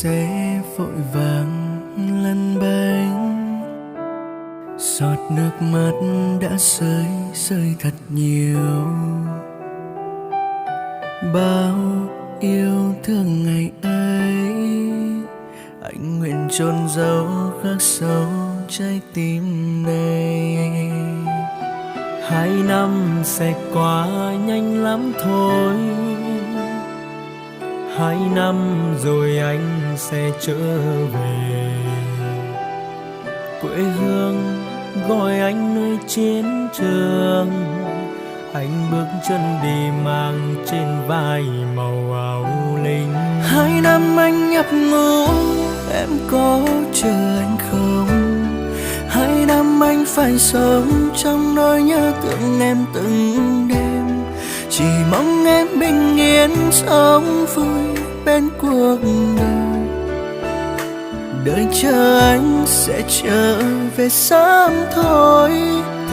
sẽ vội vàng lăn bánh. Giọt nước mắt đã rơi rơi thật nhiều, bao yêu thương ngày ấy anh nguyện chôn giấu khắc sâu trái tim này. 2 năm sẽ qua nhanh lắm thôi, 2 năm rồi anh sẽ trở về. Quê hương gọi anh nơi chiến trường, anh bước chân đi mang trên vai màu áo lính. 2 năm anh nhập ngũ, em có chờ anh không? 2 năm anh phải sống trong nỗi nhớ thương em từng đêm. Chỉ mong em bình yên sống vui bên cuộc đời. Đợi chờ anh sẽ trở về sớm thôi.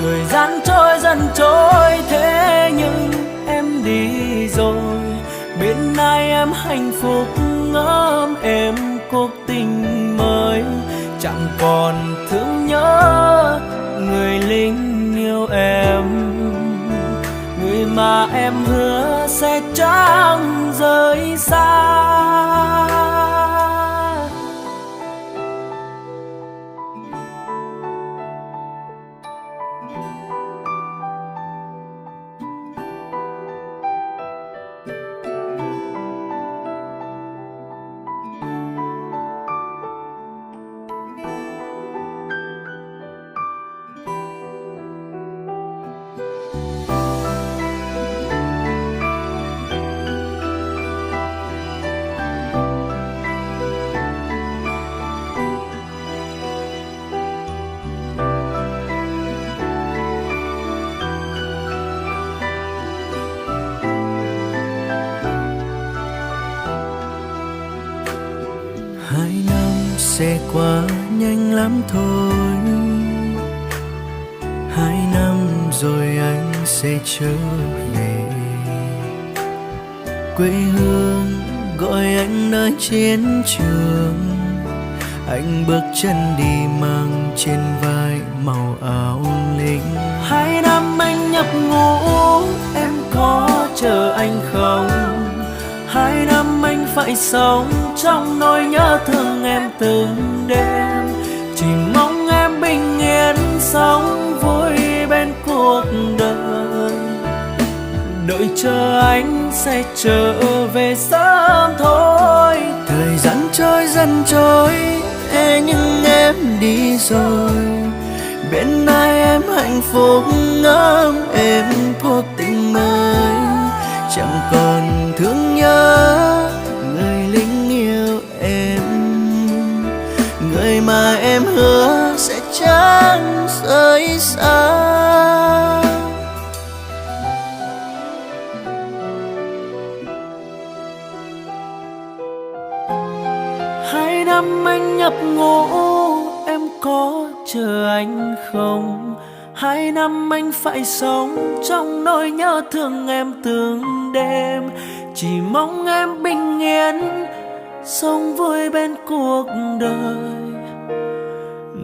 Thời gian trôi dần trôi, thế nhưng em đi rồi. Bên ai em hạnh phúc ngắm em cuộc tình mới. Chẳng còn thương nhớ người lính yêu em, người mà em hứa sẽ chẳng rời xa. Sẽ qua nhanh lắm thôi, 2 năm rồi anh sẽ trở về. Quê hương gọi anh nơi chiến trường, anh bước chân đi mang trên vai màu áo lính. 2 năm anh nhập ngũ, em có chờ anh không? 2 năm anh phải sống trong nỗi nhớ thương em từng đêm. Chỉ mong em bình yên sống vui bên cuộc đời. Đợi chờ anh sẽ trở về sớm thôi. Thời gian trôi dần trôi, thế nhưng em đi rồi. Bên ai em hạnh phúc ngắm em cuộc tình mới. Chẳng còn thương nhớ người lính yêu em, người mà em hứa sẽ chẳng rời xa. 2 năm anh nhập ngũ, em có chờ anh không? 2 năm anh phải sống trong nỗi nhớ thương em từng đêm. Chỉ mong em bình yên sống vui bên cuộc đời.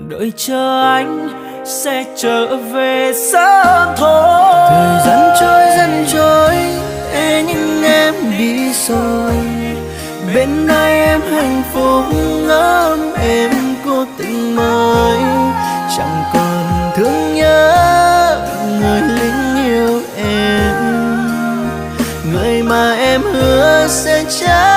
Đợi chờ anh sẽ trở về sớm thôi. Thời gian trôi dần trôi, thế nhưng em đi rồi. Bên ai em hạnh phúc ngắm em cuộc tình mới. Chẳng còn thương nhớ người lính yêu em, người mà em hứa sẽ chẳng